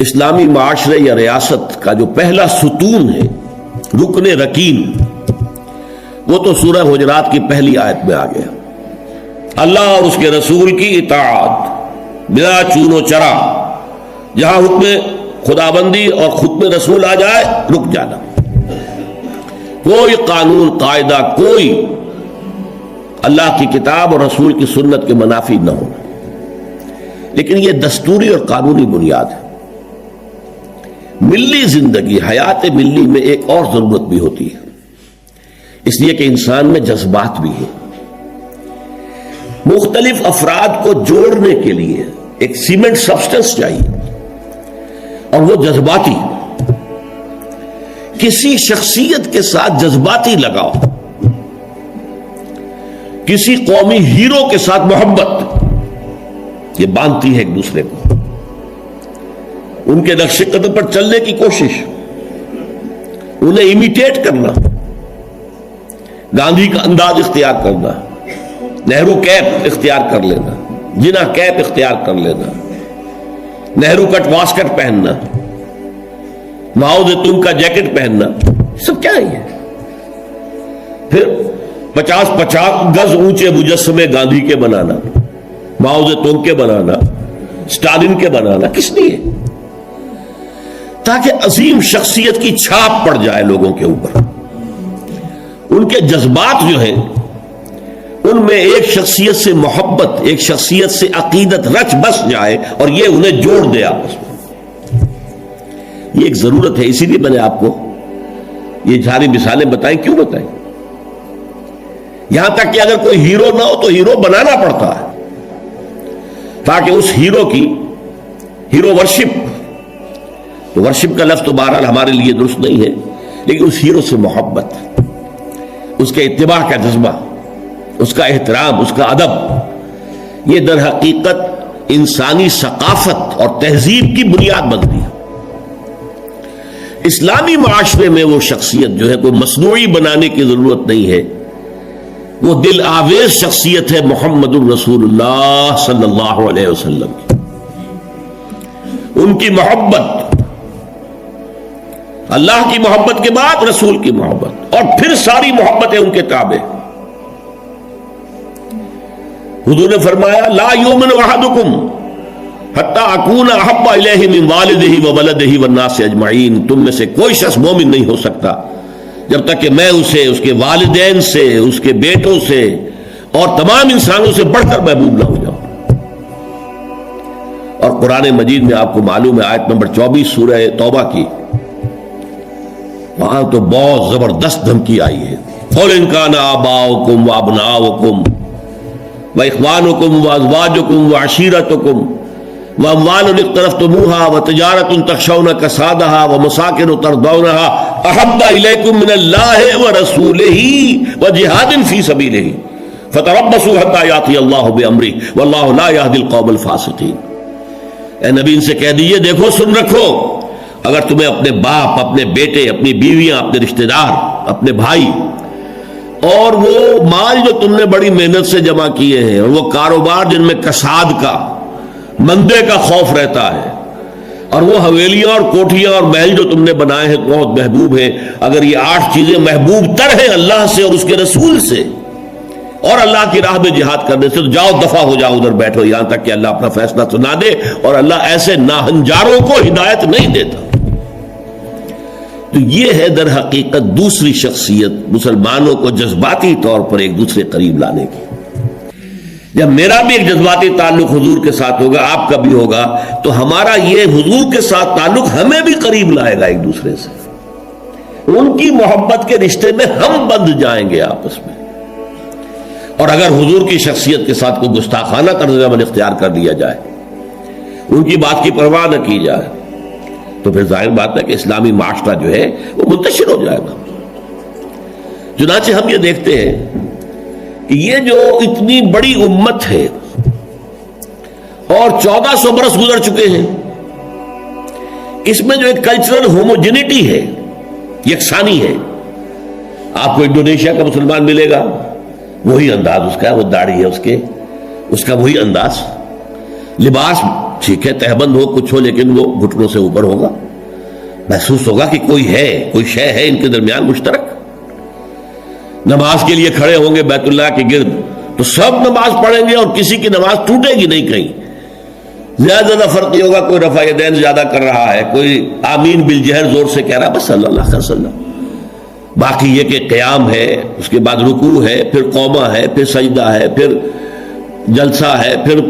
اسلامی معاشرے یا ریاست کا جو پہلا ستون ہے، رکن رکین، وہ تو سورہ حجرات کی پہلی آیت میں آ گیا۔ اللہ اور اس کے رسول کی اطاعت بلا چون و چرا، جہاں حکم خدابندی اور حکم رسول آ جائے رک جانا، کوئی قانون قاعدہ، کوئی اللہ کی کتاب اور رسول کی سنت کے منافی نہ ہونا۔ لیکن یہ دستوری اور قانونی بنیاد ہے۔ ملی زندگی، حیات ملی میں ایک اور ضرورت بھی ہوتی ہے، اس لیے کہ انسان میں جذبات بھی ہیں۔ مختلف افراد کو جوڑنے کے لیے ایک سیمنٹ سبسٹنس چاہیے، اور وہ جذباتی، کسی شخصیت کے ساتھ جذباتی لگاؤ، کسی قومی ہیرو کے ساتھ محبت، یہ باندھتی ہے ایک دوسرے کو، ان کے نقش قدم پر چلنے کی کوشش، انہیں امیٹیٹ کرنا، گاندھی کا انداز اختیار کرنا، نہرو کیپ اختیار کر لینا، جنا کیپ اختیار کر لینا، نہرو کٹ واسکٹ پہننا، ماؤ زیتون کا جیکٹ پہننا، سب کیا ہے؟ پھر 50 گز اونچے مجسمے گاندھی کے بنانا، ماؤ زیتون کے بنانا، اسٹالن کے بنانا، کس لیے؟ تاکہ عظیم شخصیت کی چھاپ پڑ جائے لوگوں کے اوپر، ان کے جذبات جو ہیں ان میں ایک شخصیت سے محبت، ایک شخصیت سے عقیدت رچ بس جائے، اور یہ انہیں جوڑ دے آپس میں۔ یہ ایک ضرورت ہے، اسی لیے میں نے آپ کو یہ ساری مثالیں بتائیں۔ کیوں بتائیں؟ یہاں تک کہ اگر کوئی ہیرو نہ ہو تو ہیرو بنانا پڑتا ہے، تاکہ اس ہیرو کی ہیرو ورشپ، تو ورشپ کا لفظ تو بہرحال ہمارے لیے درست نہیں ہے، لیکن اس ہیرو سے محبت، اس کے اتباع کا جذبہ، اس کا احترام، اس کا ادب، یہ در حقیقت انسانی ثقافت اور تہذیب کی بنیاد بنتی ہے۔ اسلامی معاشرے میں وہ شخصیت جو ہے کوئی مصنوعی بنانے کی ضرورت نہیں ہے، وہ دل آویز شخصیت ہے محمد الرسول اللہ صلی اللہ علیہ وسلم کی۔ ان کی محبت، اللہ کی محبت کے بعد رسول کی محبت، اور پھر ساری محبتیں ان کے تابع۔ حضور نے فرمایا لا یؤمن احدکم حتی اکون احب الیہ من والدہ وولدہ والناس اجمعین، تم میں سے کوئی شخص مومن نہیں ہو سکتا جب تک کہ میں اسے اس کے والدین سے، اس کے بیٹوں سے اور تمام انسانوں سے بڑھ کر محبوب نہ ہو جاؤں۔ اور قرآن مجید میں آپ کو معلوم ہے آیت نمبر 24 سورہ توبہ کی، وہاں تو بہت زبردست دھمکی آئی ہے۔ قُلْ إِنْ كَانَ آبَاؤُكُمْ وَأَبْنَاؤُكُمْ وَإِخْوَانُكُمْ وَأَزْوَاجُكُمْ وَعَشِيرَتُكُمْ وَأَمْوَالٌ اقْتَرَفْتُمُوهَا وَتِجَارَةٌ تَخْشَوْنَ كَسَادَهَا وَمَسَاكِنُ تَرْضَوْنَهَا أَحَبَّ إِلَيْكُم مِّنَ اللَّهِ وَرَسُولِهِ وَجِهَادٍ فِي سَبِيلِهِ فَتَرَبَّصُوا حَتَّىٰ يَأْتِيَ اللَّهُ بِأَمْرِهِ وَاللَّهُ لَا يَهْدِي الْقَوْمَ الْفَاسِقِينَ۔ اے نبی ان سے کہہ دیجئے دیکھو، سن رکھو، اگر تمہیں اپنے باپ، اپنے بیٹے، اپنی بیویاں، اپنے رشتہ دار، اپنے بھائی، اور وہ مال جو تم نے بڑی محنت سے جمع کیے ہیں، اور وہ کاروبار جن میں کساد کا، مندے کا خوف رہتا ہے، اور وہ حویلیاں اور کوٹھیاں اور محل جو تم نے بنائے ہیں بہت محبوب ہیں، اگر یہ 8 چیزیں محبوب تر ہیں اللہ سے اور اس کے رسول سے اور اللہ کی راہ میں جہاد کرنے سے، تو جاؤ دفع ہو جاؤ، ادھر بیٹھو یہاں تک کہ اللہ اپنا فیصلہ سنا دے، اور اللہ ایسے ناہنجاروں کو ہدایت نہیں دیتا۔ تو یہ ہے در حقیقت دوسری شخصیت مسلمانوں کو جذباتی طور پر ایک دوسرے قریب لانے کی۔ جب میرا بھی ایک جذباتی تعلق حضور کے ساتھ ہوگا، آپ کا بھی ہوگا، تو ہمارا یہ حضور کے ساتھ تعلق ہمیں بھی قریب لائے گا ایک دوسرے سے، ان کی محبت کے رشتے میں ہم بندھ جائیں گے آپس میں۔ اور اگر حضور کی شخصیت کے ساتھ کوئی گستاخانہ طرز عمل اختیار کر لیا جائے، ان کی بات کی پرواہ نہ کی جائے، تو پھر ظاہر بات ہے کہ اسلامی معاشرہ جو ہے وہ منتشر ہو جائے گا۔ چنانچہ ہم یہ دیکھتے ہیں کہ یہ جو اتنی بڑی امت ہے اور 1400 برس گزر چکے ہیں، اس میں جو ایک کلچرل ہوموجینٹی ہے، یکسانی ہے۔ آپ کو انڈونیشیا کا مسلمان ملے گا، وہی انداز اس کا، وہ داڑھی ہے اس کا وہی انداز، لباس ٹھیک ہے تہبند ہو کچھ ہو لیکن وہ گھٹنوں سے اوپر ہوگا، محسوس ہوگا کہ کوئی ہے، کوئی شے ہے ان کے درمیان مشترک۔ نماز کے لیے کھڑے ہوں گے بیت اللہ کے گرد تو سب نماز پڑھیں گے اور کسی کی نماز ٹوٹے گی نہیں، کہیں زیادہ فرق نہیں ہوگا، کوئی رفع یدین زیادہ کر رہا ہے، کوئی آمین بالجہر زور سے کہہ رہا ہے، بس صلی اللہ علیہ وسلم۔ باقی یہ کہ قیام ہے، اس کے بعد رکوع ہے، پھر قومہ ہے، پھر سجدہ ہے، پھر جلسہ ہے، پھر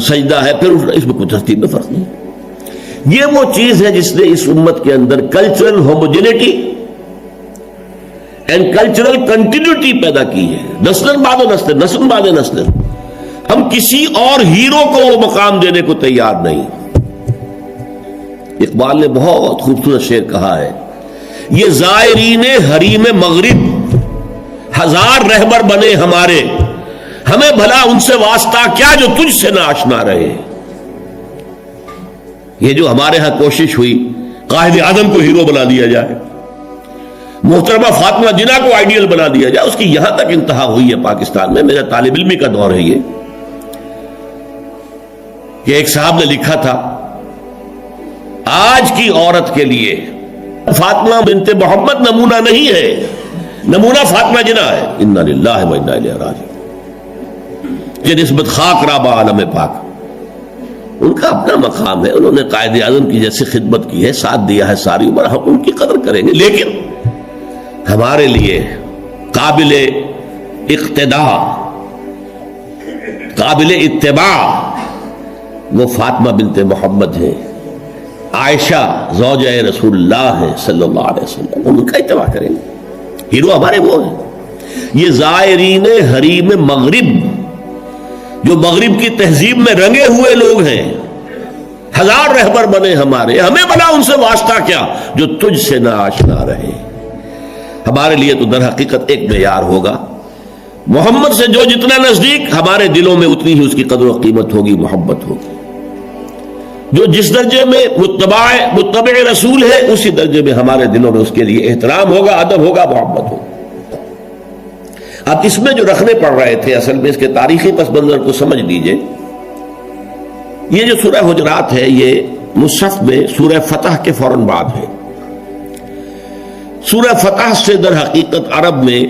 سجدہ ہے، پھر اس میں کوئی ترتیب میں فرق نہیں۔ یہ وہ چیز ہے جس نے اس امت کے اندر cultural homogeneity and cultural continuity پیدا کی ہے، نسل بعد نسل، نسل بعد نسل۔ ہم کسی اور ہیرو کو وہ مقام دینے کو تیار نہیں۔ اقبال نے بہت خوبصورت شعر کہا ہے، یہ زائرین حریم مغرب ہزار رہبر بنے ہمارے، ہمیں بھلا ان سے واسطہ کیا جو تجھ سے نہ آشنا رہے۔ یہ جو ہمارے ہاں کوشش ہوئی قائد اعظم کو ہیرو بنا دیا جائے، محترمہ فاطمہ جناح کو آئیڈیل بنا دیا جائے، اس کی یہاں تک انتہا ہوئی ہے پاکستان میں۔ میرا طالب علمی کا دور ہے یہ کہ ایک صاحب نے لکھا تھا، آج کی عورت کے لیے فاطمہ بنت محمد نمونہ نہیں ہے، نمونہ فاطمہ جناح ہے۔ انا للہ و انا الیہ راجعون۔ یہ نسبت خاک رابہ عالم پاک، ان کا اپنا مقام ہے، انہوں نے قائد اعظم کی جیسی خدمت کی ہے، ساتھ دیا ہے ساری عمر، ہم ان کی قدر کریں گے، لیکن ہمارے لیے قابل اقتداء، قابل اتباع وہ فاطمہ بنت محمد ہے، عائشہ زوجہ رسول اللہ ہے صلی اللہ علیہ وسلم، ان کا اتباع کریں گے۔ ہیرو ہمارے وہ ہیں۔ یہ زائرین حریم مغرب جو مغرب کی تہذیب میں رنگے ہوئے لوگ ہیں، ہزار رہبر بنے ہمارے، ہمیں بنا ان سے واسطہ کیا جو تجھ سے نہ آشنا رہے۔ ہمارے لیے تو در حقیقت ایک معیار ہوگا، محمد سے جو جتنا نزدیک، ہمارے دلوں میں اتنی ہی اس کی قدر و قیمت ہوگی، محبت ہوگی۔ جو جس درجے میں متبع رسول ہے اسی درجے میں ہمارے دلوں میں اس کے لیے احترام ہوگا، ادب ہوگا، محبت ہوگا۔ اب اس میں جو رکھنے پڑ رہے تھے، اصل میں اس کے تاریخی پس منظر کو سمجھ لیجئے۔ یہ جو سورہ حجرات ہے یہ مصحف میں سورہ فتح کے فوراً بعد ہے۔ سورہ فتح سے در حقیقت عرب میں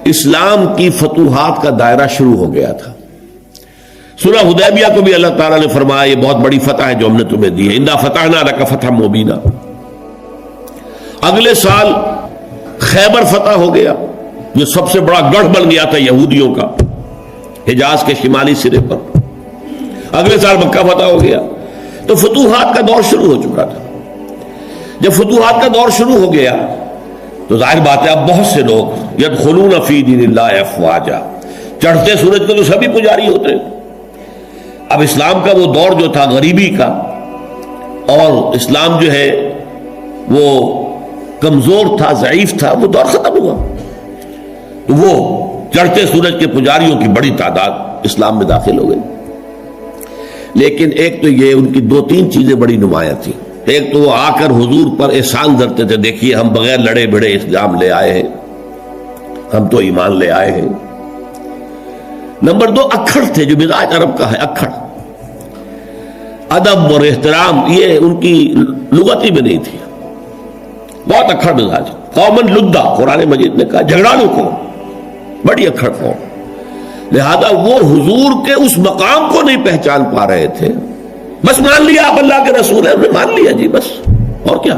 اسلام کی فتوحات کا دائرہ شروع ہو گیا تھا۔ سورہ حدیبیہ کو بھی اللہ تعالیٰ نے فرمایا یہ بہت بڑی فتح ہے جو ہم نے تمہیں دی ہے، انا فتحنا لک فتحا مبینا۔ اگلے سال خیبر فتح ہو گیا، جو سب سے بڑا گڑھ بن گیا تھا یہودیوں کا حجاز کے شمالی سرے پر۔ اگلے سال مکہ فتح ہو گیا، تو فتوحات کا دور شروع ہو چکا تھا۔ جب فتوحات کا دور شروع ہو گیا تو ظاہر بات ہے اب بہت سے لوگ یدخلون فی دین اللہ افواجا، چڑھتے سورج کے تو سبھی پجاری ہوتے۔ اب اسلام کا وہ دور جو تھا غریبی کا، اور اسلام جو ہے وہ کمزور تھا، ضعیف تھا، وہ دور ختم ہوا۔ تو وہ چڑھتے سورج کے پجاریوں کی بڑی تعداد اسلام میں داخل ہو گئی۔ لیکن ایک تو یہ ان کی دو تین چیزیں بڑی نمایاں تھیں۔ ایک تو وہ آ کر حضور پر احسان دھرتے تھے، دیکھیے ہم بغیر لڑے بھڑے اسلام لے آئے ہیں، ہم تو ایمان لے آئے ہیں۔ نمبر دو اکھڑ تھے، جو مزاج عرب کا ہے، اکھڑ، ادب اور احترام یہ ان کی لغتی میں نہیں تھی، بہت اکھڑ مزاج، قومن لدہ قرآن مجید نے کہا، جھگڑالو قوم، بڑی اکھڑ قوم۔ لہذا وہ حضور کے اس مقام کو نہیں پہچان پا رہے تھے، بس مان لیا آپ اللہ کے رسول ہیں، ہم نے مان لیا جی بس، اور کیا۔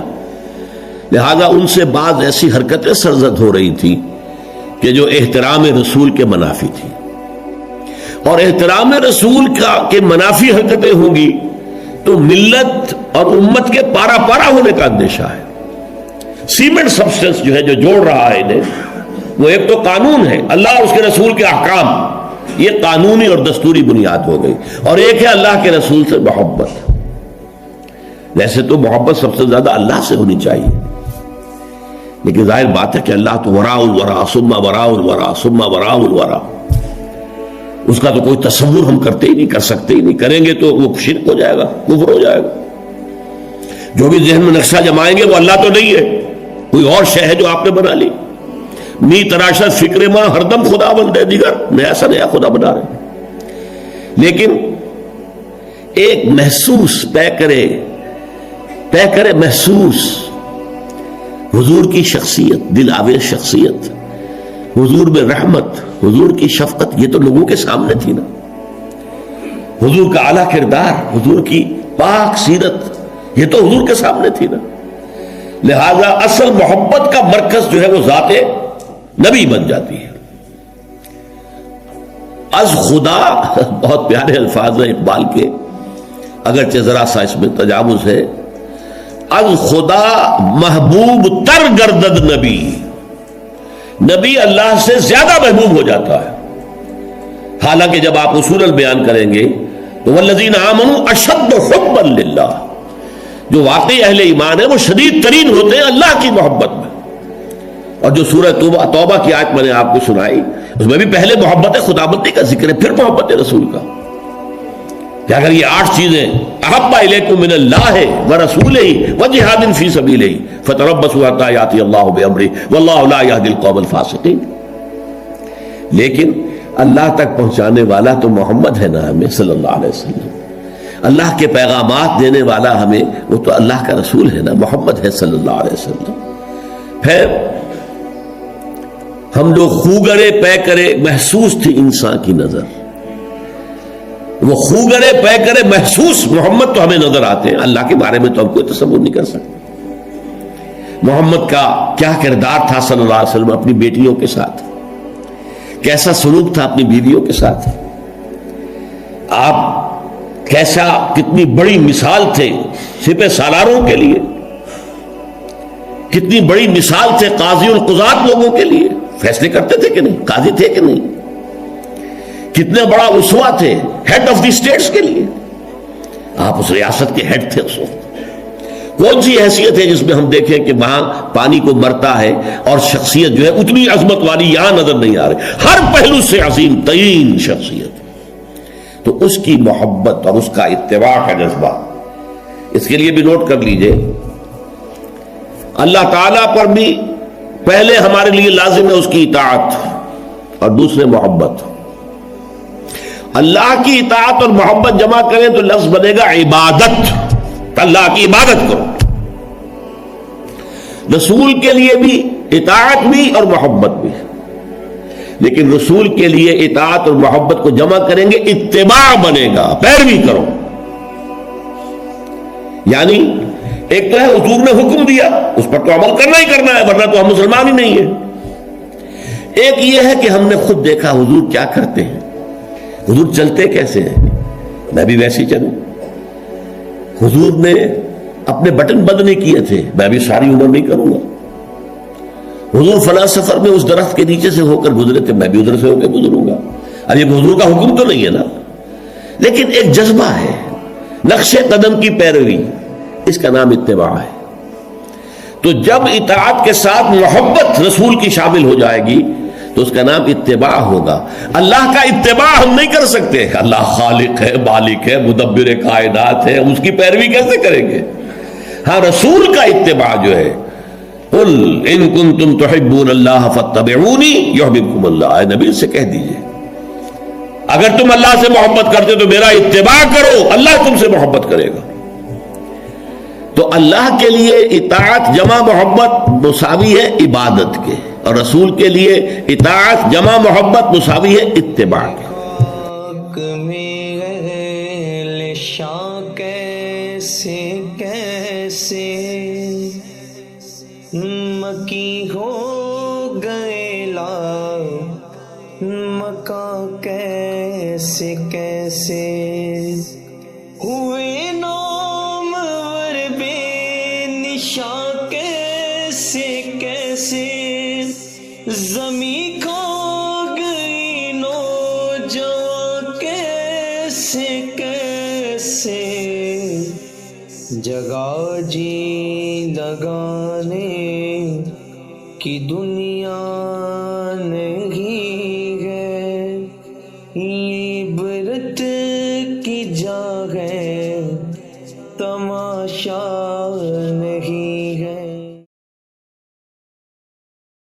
لہذا ان سے بعض ایسی حرکتیں سرزد ہو رہی تھی کہ جو احترام رسول کے منافی تھی، اور احترام رسول کے منافی حرکتیں ہوں گی تو ملت اور امت کے پارا پارا ہونے کا اندیشہ ہے۔ سیمنٹ سبسٹنس جو ہے جو جوڑ رہا ہے انہیں، وہ ایک تو قانون ہے، اللہ اور اس کے رسول کے احکام، یہ قانونی اور دستوری بنیاد ہو گئی، اور ایک ہے اللہ کے رسول سے محبت۔ ویسے تو محبت سب سے زیادہ اللہ سے ہونی چاہیے، لیکن ظاہر بات ہے کہ اللہ تو وراء الورا ثم وراء الورا ثم وراء الورا، اس کا تو کوئی تصور ہم کرتے ہی نہیں، کر سکتے ہی نہیں، کریں گے تو وہ شرک ہو جائے گا، کفر ہو جائے گا۔ جو بھی ذہن میں نقشہ جمائیں گے وہ اللہ تو نہیں ہے، کوئی اور شے ہے جو آپ نے بنا لی۔ می تراشت فکر ماں ہر دم خدا بن دے، دیگر نیا سا نیا خدا بنا رہے۔ لیکن ایک محسوس پے کرے محسوس حضور کی شخصیت، دل آویز شخصیت، حضور میں رحمت، حضور کی شفقت، یہ تو لوگوں کے سامنے تھی نا. حضور کا اعلیٰ کردار، حضور کی پاک سیرت، یہ تو حضور کے سامنے تھی نا. لہذا اصل محبت کا مرکز جو ہے وہ ذات نبی بن جاتی ہے. از خدا، بہت پیارے الفاظ ہیں اقبال کے، اگرچہ ذرا سا اس میں تجاوز ہے. از خدا محبوب تر گردد نبی، نبی اللہ سے زیادہ محبوب ہو جاتا ہے. حالانکہ جب آپ اصول بیان کریں گے تو والذین آمنوا اشد حبا للہ، جو واقعی اہل ایمان ہیں وہ شدید ترین ہوتے ہیں اللہ کی محبت میں. اور جو سورہ توبہ کی آیت میں نے آپ کو سنائی، اس میں بھی پہلے محبت خداوندی کا ذکر ہے، پھر محبت رسول کا. کہ اگر یہ 8 چیزیں احب الیکم من اللہ ورسولہ وجہاد فی سبیلہ فتربصوا حتی یاتی اللہ بامرہ واللہ لا یہدی القوم الفاسقین. لیکن اللہ تک پہنچانے والا تو محمد ہے نا ہمیں صلی اللہ علیہ وسلم. اللہ کے پیغامات دینے والا ہمیں، وہ تو اللہ کا رسول ہے نا، محمد ہے صلی اللہ علیہ وسلم. پھر ہم لوگ خوگرے پے کرے محسوس تھی انسان کی نظر، وہ خوگرے پے کرے محسوس محمد تو ہمیں نظر آتے ہیں. اللہ کے بارے میں تو ہم کوئی تصور نہیں کر سکتے. محمد کا کیا کردار تھا صلی اللہ علیہ وسلم اپنی بیٹیوں کے ساتھ، کیسا سلوک تھا اپنی بیویوں کے ساتھ، آپ کیسا، کتنی بڑی مثال تھے سپہ سالاروں کے لیے، کتنی بڑی مثال تھے قاضی القضات لوگوں کے لیے. فیصلے کرتے تھے کہ نہیں، قاضی تھے کہ نہیں، کتنے بڑا اسوہ تھے ہیڈ آف دی اسٹیٹس کے لیے. آپ اس ریاست کے ہیڈ تھے اس وقت. کون سی حیثیت ہے جس میں ہم دیکھیں کہ وہاں پانی کو مرتا ہے اور شخصیت جو ہے اتنی عظمت والی یہاں نظر نہیں آ رہی، ہر پہلو سے عظیم ترین شخصیت. تو اس کی محبت اور اس کا اتباع کا جذبہ، اس کے لیے بھی نوٹ کر لیجئے، اللہ تعالیٰ پر بھی پہلے ہمارے لیے لازم ہے اس کی اطاعت اور دوسرے محبت. اللہ کی اطاعت اور محبت جمع کریں تو لفظ بنے گا عبادت. اللہ کی عبادت کرو. رسول کے لیے بھی اطاعت بھی اور محبت بھی، لیکن رسول کے لیے اطاعت اور محبت کو جمع کریں گے اتباع بنے گا، پیروی کرو. یعنی ایک تو ہے حضور نے حکم دیا، اس پر تو عمل کرنا ہی کرنا ہے، ورنہ تو ہم مسلمان ہی نہیں ہیں. ایک یہ ہے کہ ہم نے خود دیکھا حضور کیا کرتے ہیں، حضور چلتے کیسے ہیں، میں بھی ویسے ہی چلوں. حضور نے اپنے بٹن بند نہیں کیے تھے، میں بھی ساری عمر نہیں کروں گا. حضور فلاں سفر میں اس درخت کے نیچے سے ہو کر گزرے تھے، میں بھی ادھر سے ہو کے گزروں گا. اب یہ حضور کا حکم تو نہیں ہے نا، لیکن ایک جذبہ ہے، نقش قدم کی پیروی، اس کا نام اتباع ہے. تو جب اطاعت کے ساتھ محبت رسول کی شامل ہو جائے گی تو اس کا نام اتباع ہوگا. اللہ کا اتباع ہم نہیں کر سکتے، اللہ خالق ہے، مالک ہے، مدبر کائنات ہے، اس کی پیروی کیسے کریں گے؟ ہاں رسول کا اتباع جو ہے، قل ان کنتم تحبون اللہ فاتبعونی یحببکم اللہ، اے نبی سے کہہ دیجئے اگر تم اللہ سے محبت کرتے تو میرا اتباع کرو، اللہ تم سے محبت کرے گا. تو اللہ کے لیے اطاعت جمع محبت مساوی ہے عبادت کے، اور رسول کے لیے اطاعت جمع محبت مساوی ہے اتباع کے. کیسے کیسے مکی ہو گئے لا مکہ، کیسے کیسے ہوئے نامور بے نشاں، کیسے کیسے زمین کھا گئی نوجوان، کیسے کیسے جگہ جی لگانے کی دنیا نے